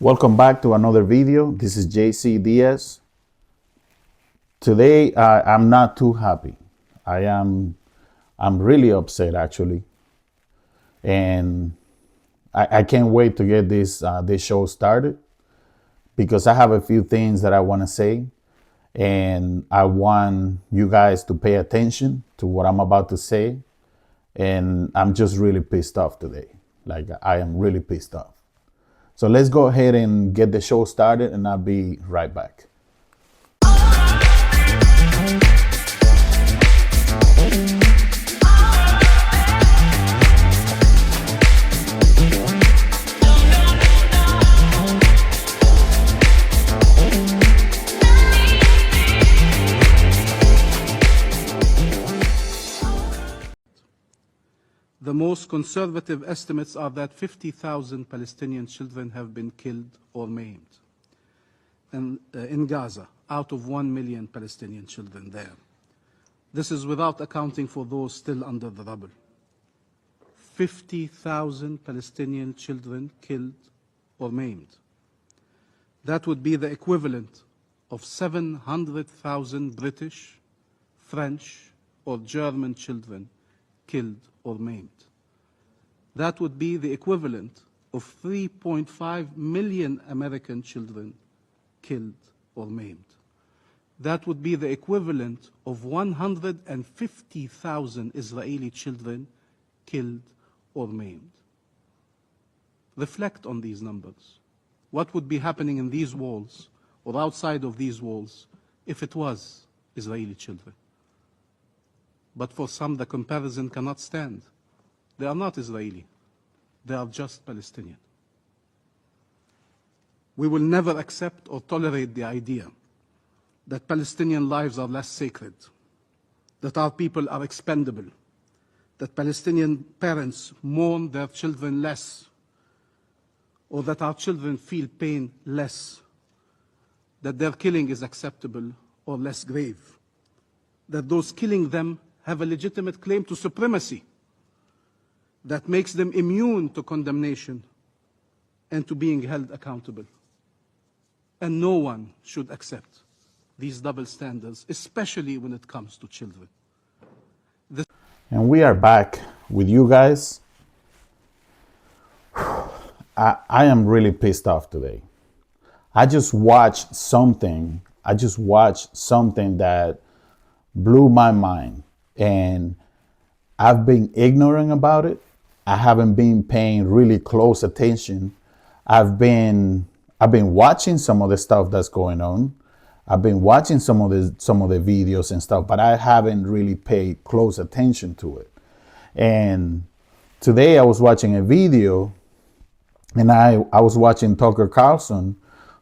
Welcome back to another video. This is JC Diaz. Today I'm not too happy. I'm really upset actually, and I can't wait to get this show started because I have a few things that I want to say, and I want you guys to pay attention to what I'm about to say. And I'm just really pissed off today. Like, I am really pissed off. So let's go ahead and get the show started, and I'll be right back. The most conservative estimates are that 50,000 Palestinian children have been killed or maimed in Gaza, out of 1 million Palestinian children there. This is without accounting for those still under the rubble. 50,000 Palestinian children killed or maimed. That would be the equivalent of 700,000 British, French, or German children killed or maimed. That would be the equivalent of 3.5 million American children killed or maimed. That would be the equivalent of 150,000 Israeli children killed or maimed. Reflect on these numbers. What would be happening in these walls or outside of these walls if it was Israeli children? But for some, the comparison cannot stand. They are not Israeli. They are just Palestinian. We will never accept or tolerate the idea that Palestinian lives are less sacred, that our people are expendable, that Palestinian parents mourn their children less, or that our children feel pain less, that their killing is acceptable or less grave, that those killing them have a legitimate claim to supremacy that makes them immune to condemnation and to being held accountable. And no one should accept these double standards, especially when it comes to children. And we are back with you guys. I am really pissed off today. I just watched something that blew my mind. And I've been ignorant about it. I haven't been paying really close attention. I've been watching some of the stuff that's going on. I've been watching some of the videos and stuff, but I haven't really paid close attention to it. And today I was watching a video, and I was watching Tucker Carlson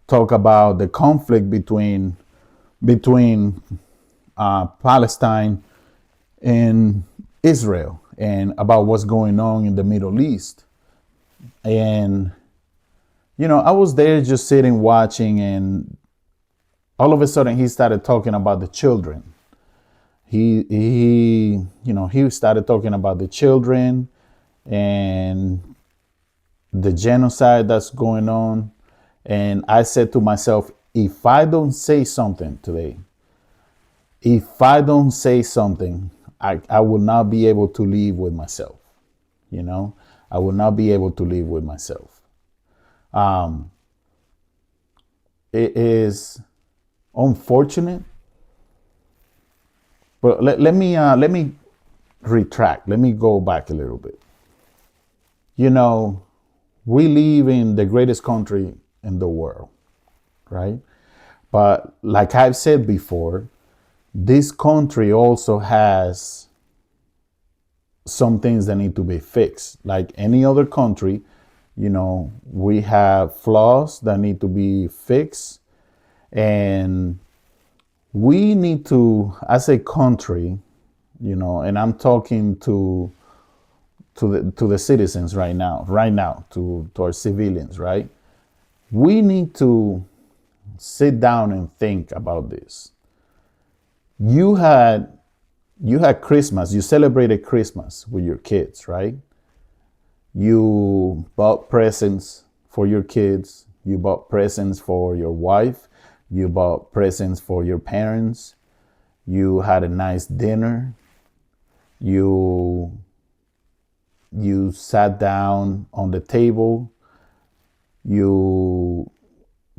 talk about the conflict between Palestine in Israel and about what's going on in the Middle East. And, I was there just sitting watching, and all of a sudden he started talking about the children. He started talking about the children and the genocide that's going on. And I said to myself, if I don't say something today, I will not be able to live with myself. I will not be able to live with myself. It is unfortunate, but let me retract. Let me go back a little bit. We live in the greatest country in the world, right? But like I've said before, this country also has some things that need to be fixed. Like any other country, we have flaws that need to be fixed. And we need to, as a country, and I'm talking to the citizens right now, to our civilians, right? We need to sit down and think about this. You had Christmas, you celebrated Christmas with your kids, right? You bought presents for your kids. You bought presents for your wife. You bought presents for your parents. You had a nice dinner. You you sat down on the table. You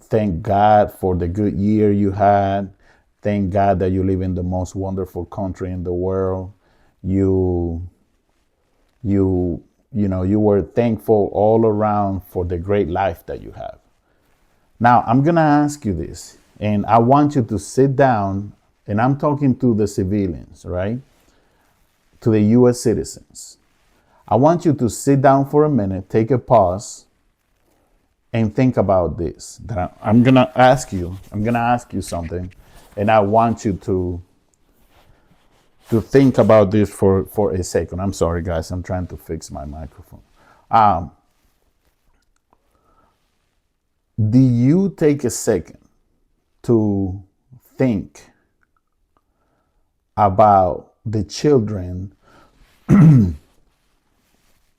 thank God for the good year you had. Thank God that you live in the most wonderful country in the world. You you you were thankful all around for the great life that you have. Now, I'm going to ask you this, and I want you to sit down, and I'm talking to the civilians, right? To the US citizens. I want you to sit down for a minute, take a pause, and think about this. That I'm going to ask you. I'm going to ask you something, and I want you to think about this for a second. I'm sorry, guys. I'm trying to fix my microphone. Do you take a second to think about the children? Do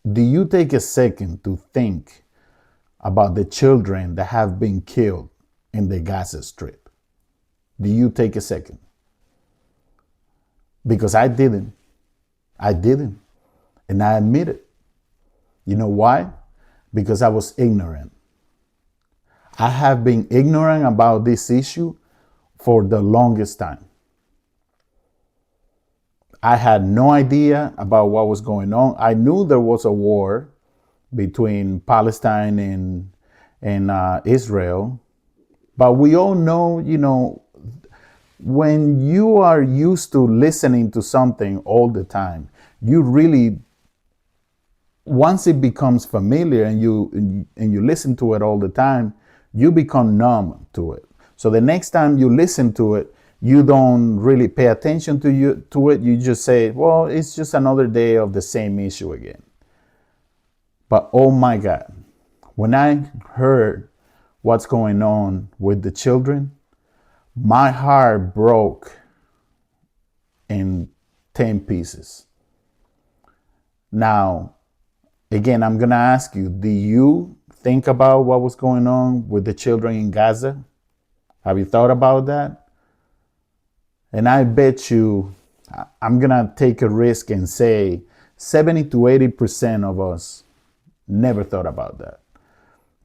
you take a second to think about the children that have been killed in the Gaza Strip? Do you take a second? Because I didn't. I didn't. And I admit it. You know why? Because I was ignorant. I have been ignorant about this issue for the longest time. I had no idea about what was going on. I knew there was a war between Palestine and Israel, but we all know, when you are used to listening to something all the time, you really, once it becomes familiar and you listen to it all the time, you become numb to it. So the next time you listen to it, you don't really pay attention to it. You just say, well, it's just another day of the same issue again. But oh my God, when I heard what's going on with the children, my heart broke in 10 pieces. Now, again, I'm going to ask you, do you think about what was going on with the children in Gaza? Have you thought about that? And I bet you, I'm going to take a risk and say 70 to 80% of us never thought about that.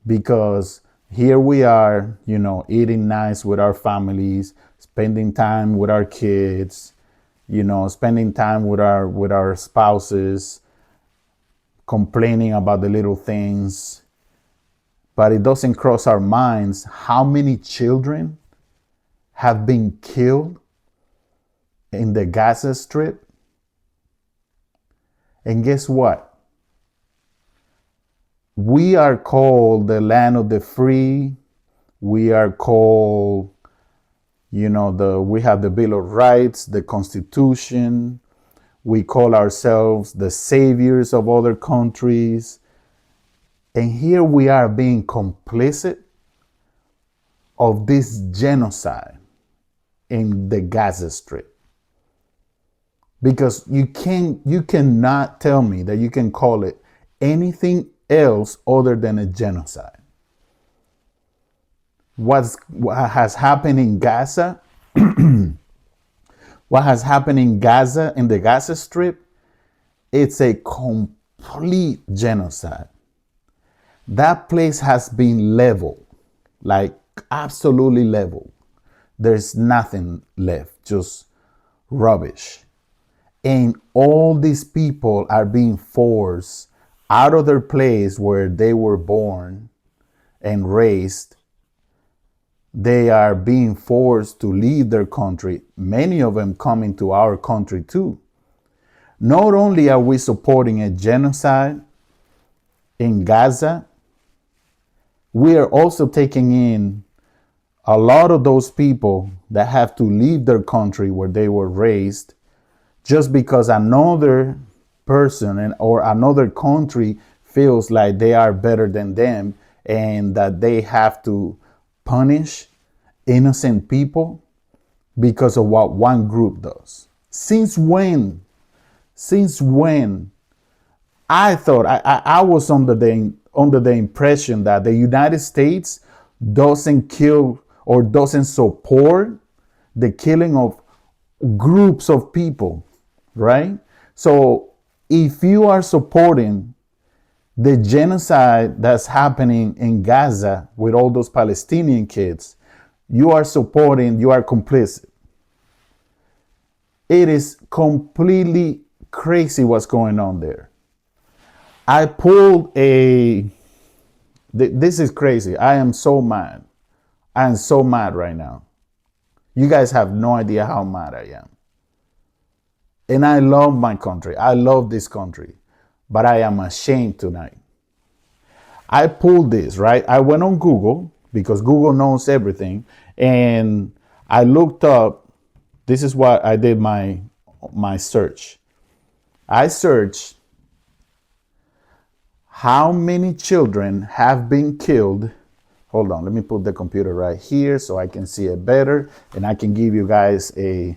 Because here we are, eating nice with our families, spending time with our kids, spending time with our spouses, complaining about the little things. But it doesn't cross our minds how many children have been killed in the Gaza Strip. And guess what? We are called the land of the free. We are called, we have the Bill of Rights, the Constitution. We call ourselves the saviors of other countries. And here we are being complicit of this genocide in the Gaza Strip. Because you cannot tell me that you can call it anything else other than a genocide. What has happened in Gaza, what has happened in Gaza, in the Gaza Strip, it's a complete genocide. That place has been leveled, like absolutely leveled. There's nothing left, just rubbish. And all these people are being forced out of their place where they were born and raised. They are being forced to leave their country, many of them coming to our country too. Not only are we supporting a genocide in Gaza, we are also taking in a lot of those people that have to leave their country where they were raised just because another person or another country feels like they are better than them and that they have to punish innocent people because of what one group does. Since when? I thought I was under the impression that the United States doesn't kill or doesn't support the killing of groups of people, right? So if you are supporting the genocide that's happening in Gaza with all those Palestinian kids, you are supporting, you are complicit. It is completely crazy what's going on there. I pulled this is crazy. I am so mad. I am so mad right now. You guys have no idea how mad I am. And I love my country. I love this country. But I am ashamed tonight. I pulled this, right? I went on Google because Google knows everything. And I looked up, this is what I did my search. I searched how many children have been killed. Hold on, let me put the computer right here so I can see it better and I can give you guys a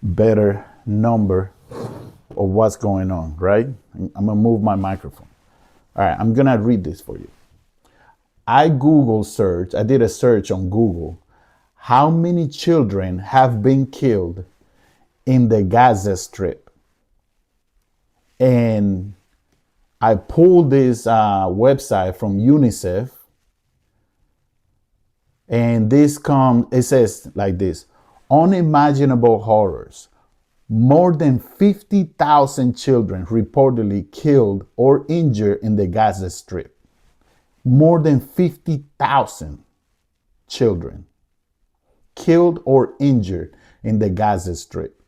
better number of what's going on, right? I'm gonna move my microphone. All right, I'm gonna read this for you. I did a search on Google. How many children have been killed in the Gaza Strip? And I pulled this website from UNICEF, and it says like this: unimaginable horrors. More than 50,000 children reportedly killed or injured in the Gaza Strip. More than 50,000 children killed or injured in the Gaza Strip.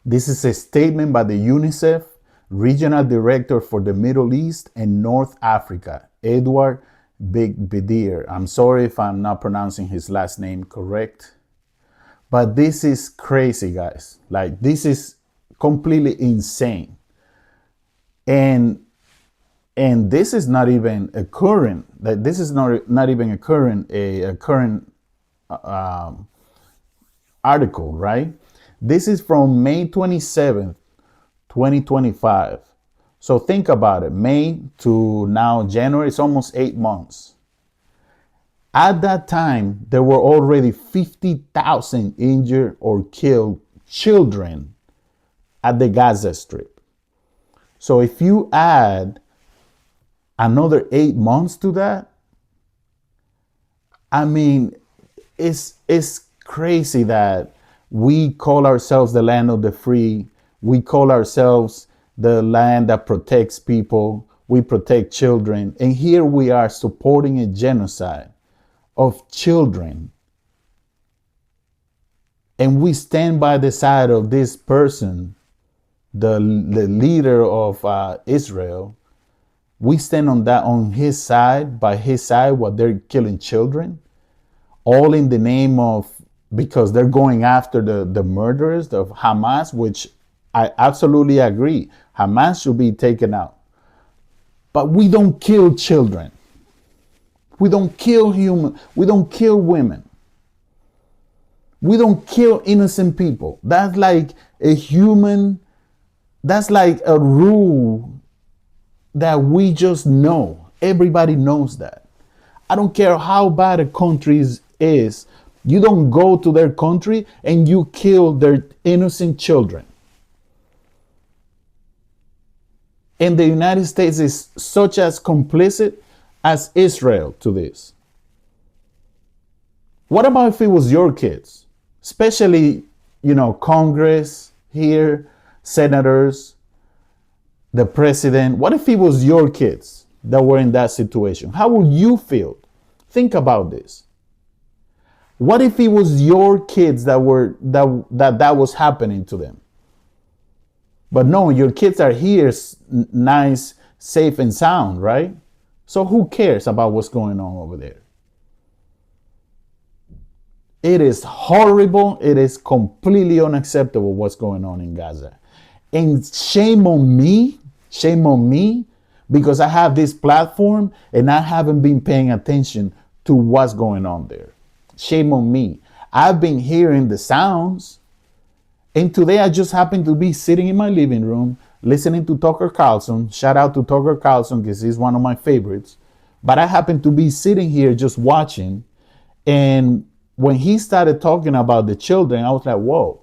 This is a statement by the UNICEF Regional Director for the Middle East and North Africa, Edward Bigbidir. I'm sorry if I'm not pronouncing his last name correct. But this is crazy, guys. Like, this is completely insane. And this is not even a current, this is not even a current article, right? This is from May 27th, 2025. So think about it. May to now January, it's almost 8 months. At that time, there were already 50,000 injured or killed children at the Gaza Strip. So if you add another 8 months to that, I mean, it's crazy that we call ourselves the land of the free. We call ourselves the land that protects people. We protect children. And here we are supporting a genocide of children. And we stand by the side of this person, the leader of Israel. We stand on his side, by his side, while they're killing children, all in the name of, because they're going after the murderers of Hamas, which I absolutely agree. Hamas should be taken out. But we don't kill children. We don't kill we don't kill women. We don't kill innocent people. That's like that's like a rule that we just know. Everybody knows that. I don't care how bad a country is. You don't go to their country and you kill their innocent children. And the United States is such as complicit as Israel to this. What about if it was your kids? Especially, Congress here, senators, the president. What if it was your kids that were in that situation? How would you feel? Think about this. What if it was your kids that was happening to them? But no, your kids are here, nice, safe, and sound, right? So who cares about what's going on over there? It is horrible. It is completely unacceptable what's going on in Gaza. And shame on me, because I have this platform and I haven't been paying attention to what's going on there. Shame on me. I've been hearing the sounds. And today I just happened to be sitting in my living room listening to Tucker Carlson. Shout out to Tucker Carlson because he's one of my favorites. But I happened to be sitting here just watching. And when he started talking about the children, I was like, whoa,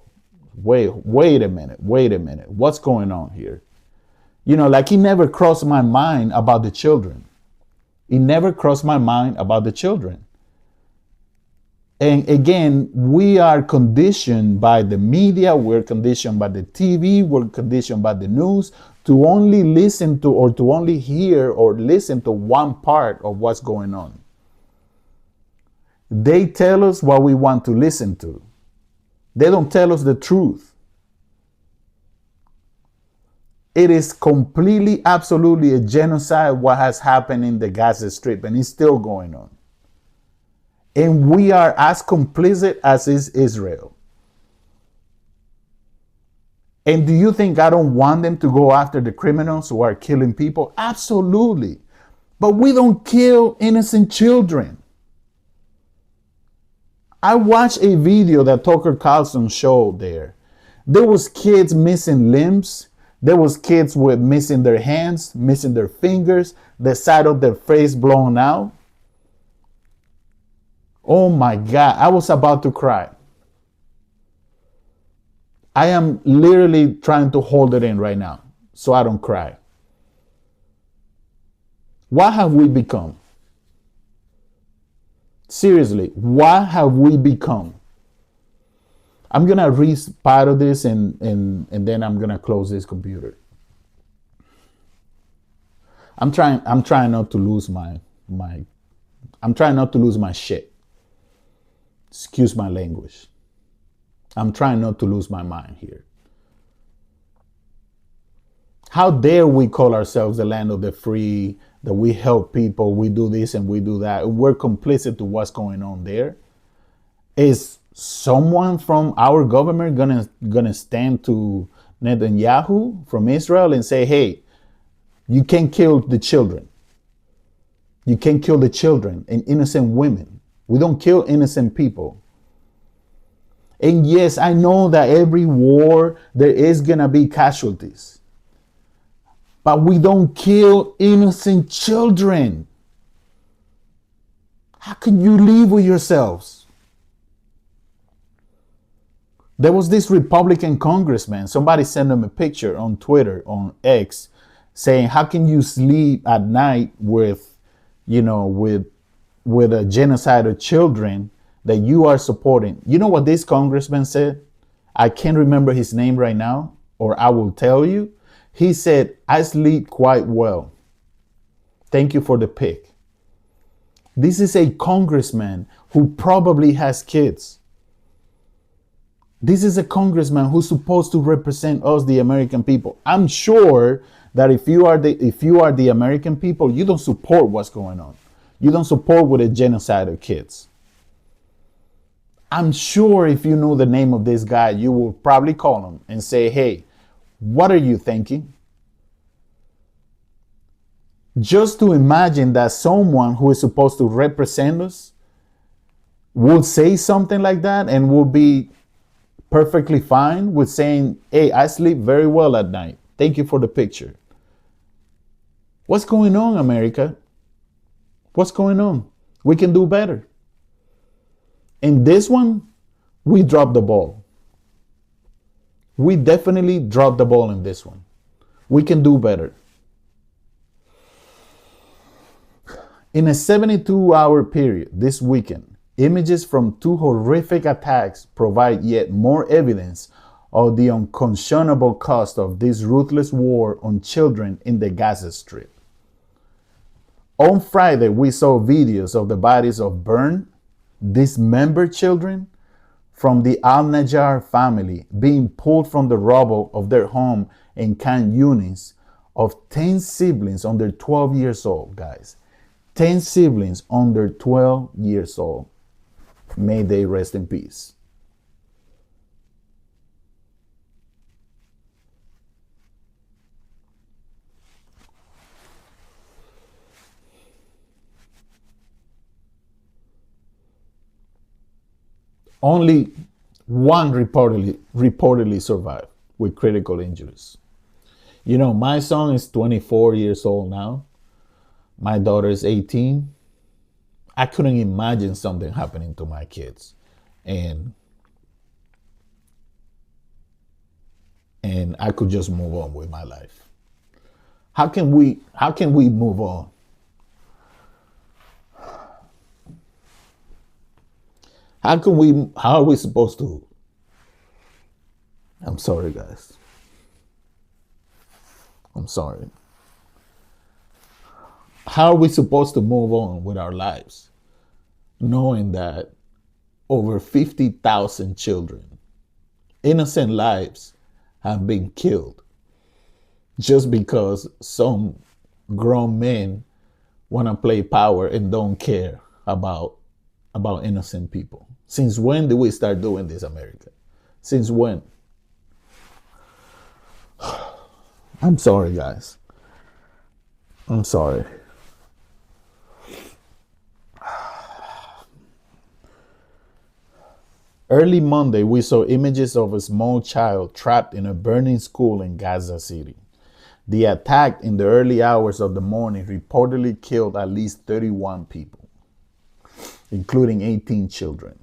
wait a minute, wait a minute. What's going on here? You know, like it never crossed my mind about the children. It never crossed my mind about the children. And again, we are conditioned by the media, we're conditioned by the TV, we're conditioned by the news to only listen to or to only hear or listen to one part of what's going on. They tell us what we want to listen to. They don't tell us the truth. It is completely, absolutely a genocide what has happened in the Gaza Strip, and it's still going on. And we are as complicit as is Israel. And do you think I don't want them to go after the criminals who are killing people? Absolutely. But we don't kill innocent children. I watched a video that Tucker Carlson showed there. There was kids missing limbs. There was kids with missing their hands, missing their fingers, the side of their face blown out. Oh my God, I was about to cry. I am literally trying to hold it in right now so I don't cry. What have we become? Seriously, what have we become? I'm gonna read part of this and then I'm gonna close this computer. I'm trying not to lose my I'm trying not to lose my shit. Excuse my language. I'm trying not to lose my mind here. How dare we call ourselves the land of the free, that we help people, we do this and we do that. We're complicit to what's going on there. Is someone from our government gonna stand to Netanyahu from Israel and say, hey, you can't kill the children. You can't kill the children and innocent women. We don't kill innocent people. And yes, I know that every war, there is going to be casualties. But we don't kill innocent children. How can you live with yourselves? There was this Republican congressman. Somebody sent him a picture on Twitter, on X, saying, how can you sleep at night with, with a genocide of children that you are supporting? You know what this congressman said? I can't remember his name right now, or I will tell you. He said, I sleep quite well. Thank you for the pic. This is a congressman who probably has kids. This is a congressman who's supposed to represent us, the American people. I'm sure that if you are the American people, you don't support what's going on. You don't support with a genocide of kids. I'm sure if you knew the name of this guy, you will probably call him and say, hey, what are you thinking? Just to imagine that someone who is supposed to represent us would say something like that and would be perfectly fine with saying, hey, I sleep very well at night. Thank you for the picture. What's going on, America? What's going on? We can do better. In this one, we dropped the ball. We definitely dropped the ball in this one. We can do better. In a 72-hour period this weekend, images from two horrific attacks provide yet more evidence of the unconscionable cost of this ruthless war on children in the Gaza Strip. On Friday, we saw videos of the bodies of burned, dismembered children from the Al-Najjar family being pulled from the rubble of their home in Khan Yunis, of 10 siblings under 12 years old, guys. 10 siblings under 12 years old. May they rest in peace. Only one reportedly survived with critical injuries. You know, my son is 24 years old now. My daughter is 18. I couldn't imagine something happening to my kids. And and I could just move on with my life. How can we move on? How are we supposed to? I'm sorry guys. I'm sorry. How are we supposed to move on with our lives knowing that over 50,000 children, innocent lives, have been killed just because some grown men want to play power and don't care about innocent people? Since when did we start doing this, America? Since when? I'm sorry, guys. I'm sorry. Early Monday, we saw images of a small child trapped in a burning school in Gaza City. The attack in the early hours of the morning reportedly killed at least 31 people, including 18 children.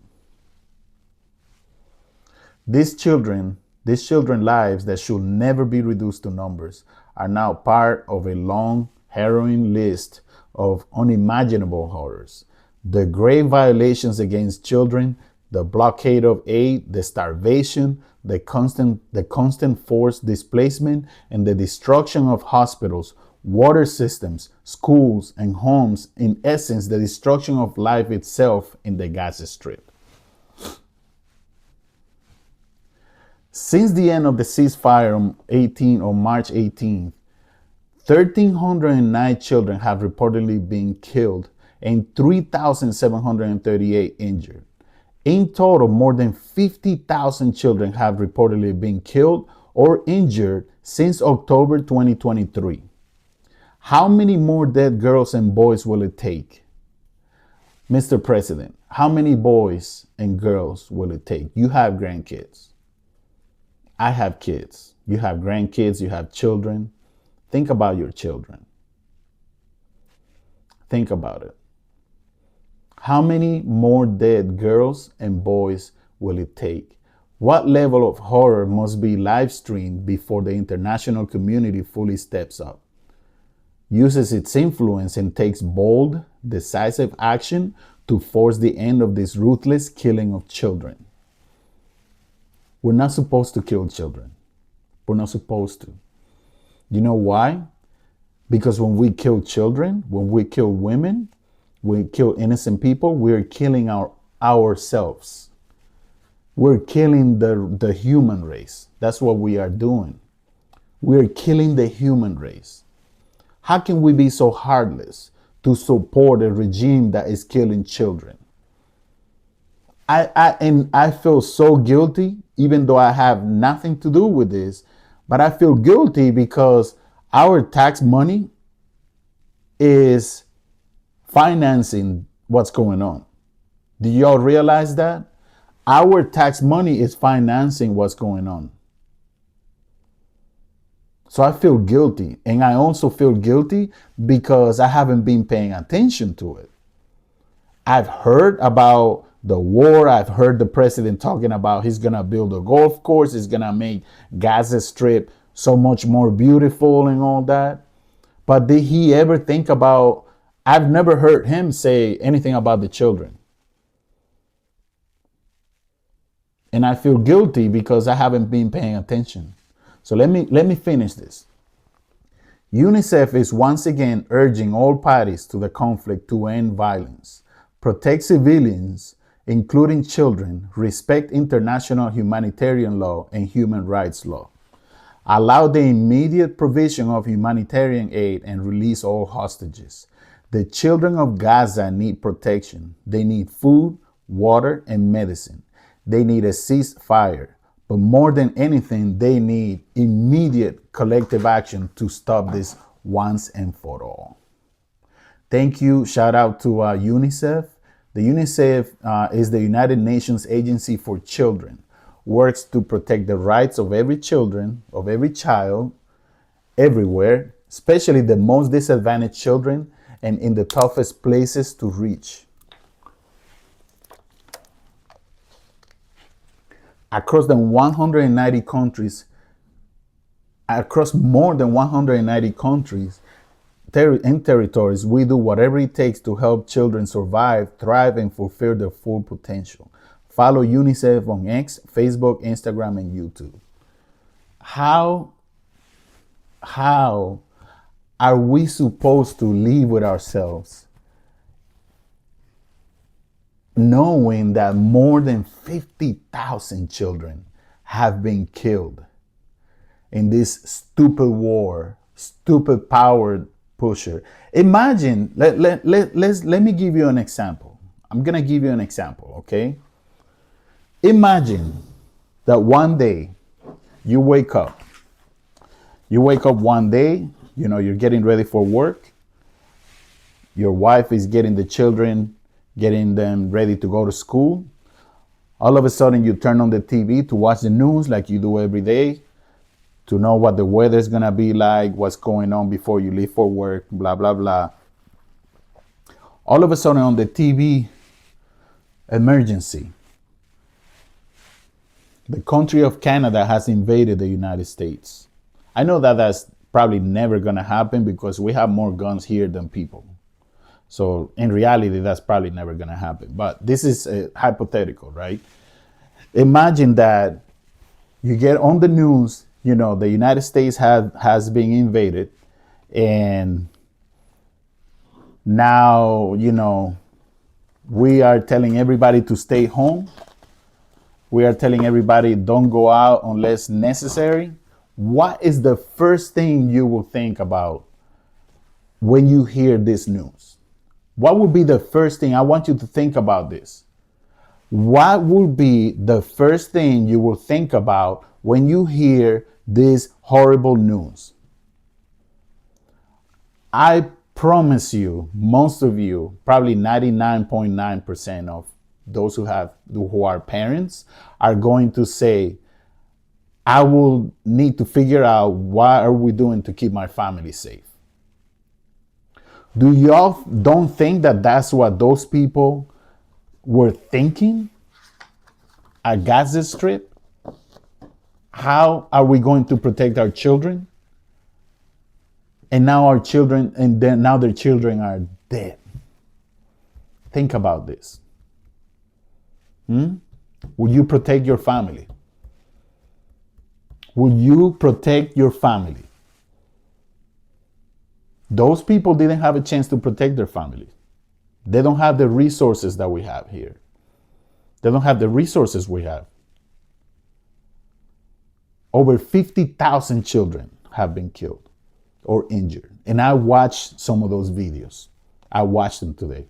These children lives that should never be reduced to numbers, are now part of a long, harrowing list of unimaginable horrors. The grave violations against children, the blockade of aid, the starvation, the constant forced displacement, and the destruction of hospitals, water systems, schools, and homes, in essence, the destruction of life itself in the Gaza Strip. Since the end of the ceasefire on March 18th, 1,309 children have reportedly been killed and 3,738 injured. In total, more than 50,000 children have reportedly been killed or injured since October 2023. How many more dead girls and boys will it take? Mr. President, how many boys and girls will it take? You have grandkids. I have kids. You have grandkids. You have children. Think about your children. Think about it. How many more dead girls and boys will it take? What level of horror must be live streamed before the international community fully steps up, uses its influence, and takes bold, decisive action to force the end of this ruthless killing of children? We're not supposed to kill children. We're not supposed to. You know why? Because when we kill children, when we kill women, we kill innocent people, we're killing ourselves. We're killing the human race. That's what we are doing. We're killing the human race. How can we be so heartless to support a regime that is killing children? I feel so guilty, even though I have nothing to do with this, but I feel guilty because our tax money is financing what's going on. Do y'all realize that? Our tax money is financing what's going on. So I feel guilty. And I also feel guilty because I haven't been paying attention to it. I've heard about the war. I've heard the president talking about he's going to build a golf course. He's going to make Gaza Strip so much more beautiful and all that. But did he ever think about, I've never heard him say anything about the children. And I feel guilty because I haven't been paying attention. So let me finish this. UNICEF is once again urging all parties to the conflict to end violence, protect civilians, including children, respect international humanitarian law and human rights law, allow the immediate provision of humanitarian aid, and release all hostages. The children of Gaza need protection. They need food, water, and medicine. They need a ceasefire. But more than anything, they need immediate collective action to stop this once and for all. Thank you. Shout out to UNICEF. The UNICEF is the United Nations Agency for Children, works to protect the rights of every child, everywhere, especially the most disadvantaged children, and in the toughest places to reach. Across the 190 countries, across more than 190 countries and territories, we do whatever it takes to help children survive, thrive, and fulfill their full potential. Follow UNICEF on X, Facebook, Instagram, and YouTube. How are we supposed to live with ourselves knowing that more than 50,000 children have been killed in this stupid war, stupid power pusher? Imagine, let me give you an example. I'm going to give you an example, okay? Imagine that one day you wake up. You wake up one day, you're getting ready for work. Your wife is getting the children, getting them ready to go to school. All of a sudden, you turn on the TV to watch the news like you do every day, to know what the weather is going to be like, what's going on before you leave for work, blah, blah, blah. All of a sudden on the TV, emergency. The country of Canada has invaded the United States. I know that that's probably never going to happen because we have more guns here than people. So in reality, that's probably never going to happen. But this is hypothetical, right? Imagine that you get on the news, the United States has been invaded, and now, we are telling everybody to stay home. We are telling everybody don't go out unless necessary. What is the first thing you will think about when you hear this news? What would be the first thing? I want you to think about this. What would be the first thing you will think about when you hear this horrible news? I promise you, most of you, probably 99.9% of those who are parents, are going to say, I will need to figure out what are we doing to keep my family safe. Do y'all don't think that that's what those people were thinking at Gaza Strip? How are we going to protect our children? And now now their children are dead. Think about this. Will you protect your family? Will you protect your family? Those people didn't have a chance to protect their family. They don't have the resources that we have here. They don't have the resources we have. Over 50,000 children have been killed or injured. And I watched some of those videos. I watched them today.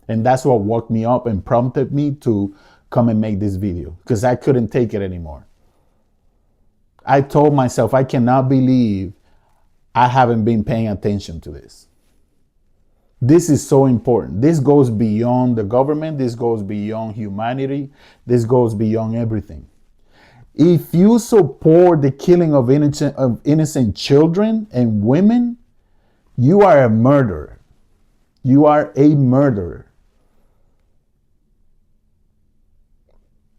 And that's what woke me up and prompted me to come and make this video, because I couldn't take it anymore. I told myself, I cannot believe I haven't been paying attention to this. This is so important. This goes beyond the government. This goes beyond humanity. This goes beyond everything. If you support the killing of innocent children and women, you are a murderer. You are a murderer.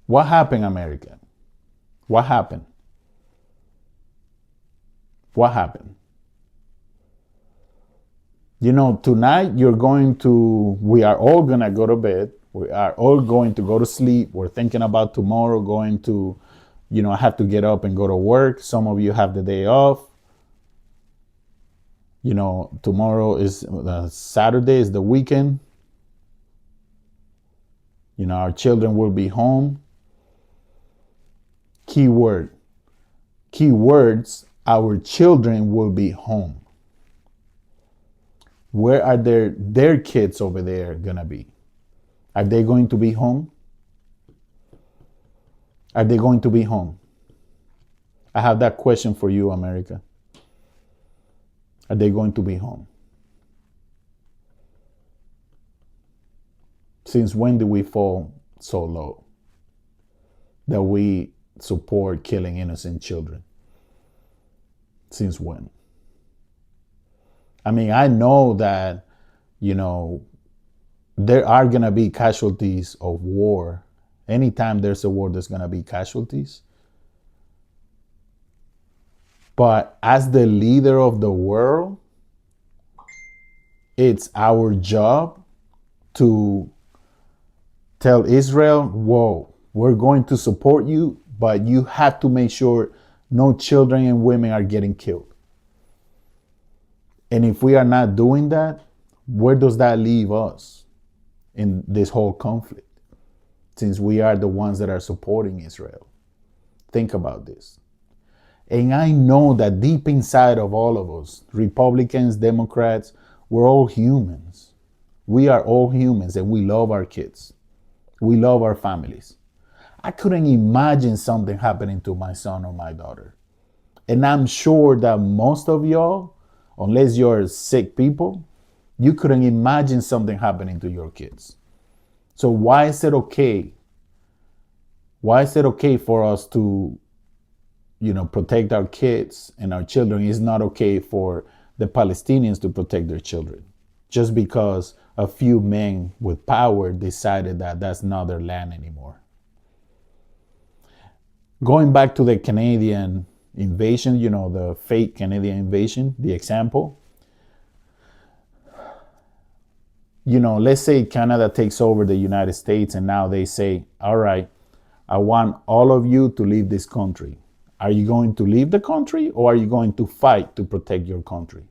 What happened, America? What happened? What happened? Tonight we are all going to go to bed. We are all going to go to sleep. We're thinking about tomorrow I have to get up and go to work. Some of you have the day off. Tomorrow is Saturday, is the weekend. Our children will be home. Keywords, our children will be home. Where are their kids over there gonna be? Are they going to be home? Are they going to be home? I have that question for you, America. Are they going to be home? Since when did we fall so low that we support killing innocent children? Since when? I mean, I know that You know, there are going to be casualties of war. Anytime there's a war, there's going to be casualties. But as the leader of the world, it's our job to tell Israel, whoa, we're going to support you, but you have to make sure no children and women are getting killed. And if we are not doing that, where does that leave us in this whole conflict? Since we are the ones that are supporting Israel. Think about this. And I know that deep inside of all of us, Republicans, Democrats, we're all humans. We are all humans and we love our kids. We love our families. I couldn't imagine something happening to my son or my daughter. And I'm sure that most of y'all, unless you're sick people, you couldn't imagine something happening to your kids. So why is it okay? Why is it okay for us to, protect our kids and our children? It's not okay for the Palestinians to protect their children just because a few men with power decided that that's not their land anymore. Going back to the Canadian invasion, the fake Canadian invasion, the example, let's say Canada takes over the United States and now they say, all right, I want all of you to leave this country. Are you going to leave the country or are you going to fight to protect your country?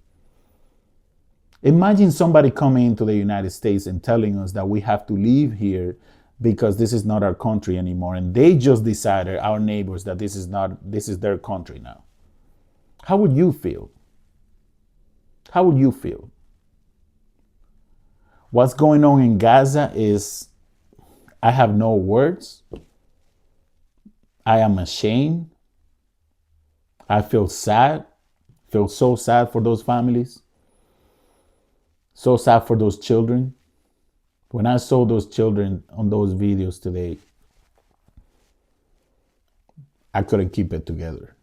Imagine somebody coming into the United States and telling us that we have to leave here because this is not our country anymore. And they just decided, our neighbors, that this is their country now. How would you feel? How would you feel? What's going on in Gaza is, I have no words. I am ashamed. I feel sad. Feel so sad for those families. So sad for those children. When I saw those children on those videos today, I couldn't keep it together.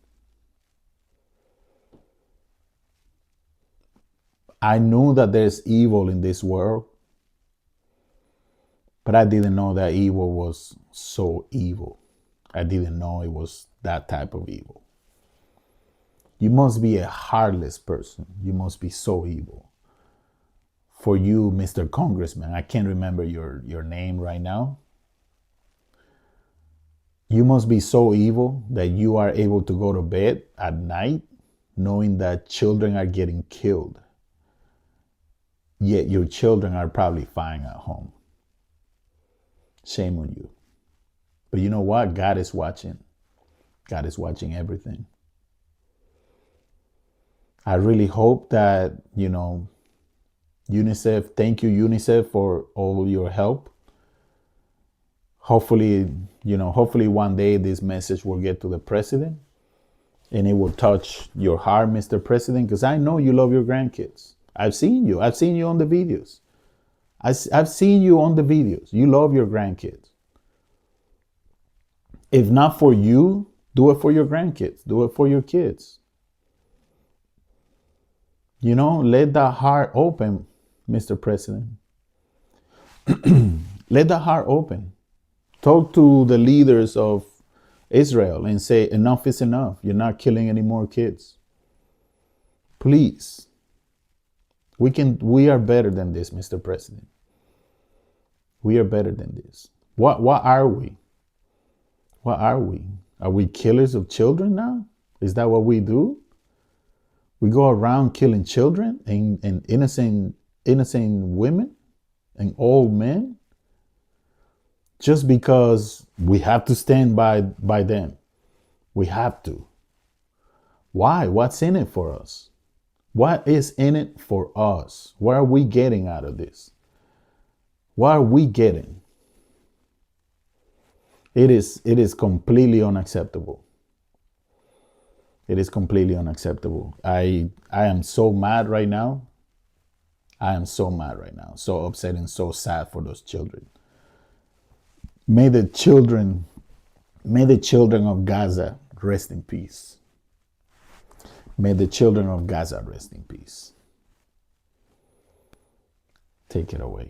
I knew that there's evil in this world, but I didn't know that evil was so evil. I didn't know it was that type of evil. You must be a heartless person. You must be so evil. For you, Mr. Congressman, I can't remember your name right now. You must be so evil that you are able to go to bed at night knowing that children are getting killed. Yet your children are probably fine at home. Shame on you. But you know what? God is watching. God is watching everything. I really hope that, UNICEF, thank you, UNICEF, for all your help. Hopefully one day this message will get to the president and it will touch your heart, Mr. President, because I know you love your grandkids. I've seen you on the videos. I've seen you on the videos. You love your grandkids. If not for you, do it for your grandkids. Do it for your kids. Let that heart open, Mr. President. Let that heart open. Talk to the leaders of Israel and say, enough is enough. You're not killing any more kids. Please. We are better than this, Mr. President. We are better than this. What are we? What are we? Are we killers of children now? Is that what we do? We go around killing children and innocent women and old men just because we have to stand by them. We have to. Why? What's in it for us? What is in it for us? What are we getting out of this? What are we getting? It is completely unacceptable. It is completely unacceptable. I am so mad right now. I am so mad right now. So upset and so sad for those children. May the children of Gaza rest in peace. May the children of Gaza rest in peace. take it away.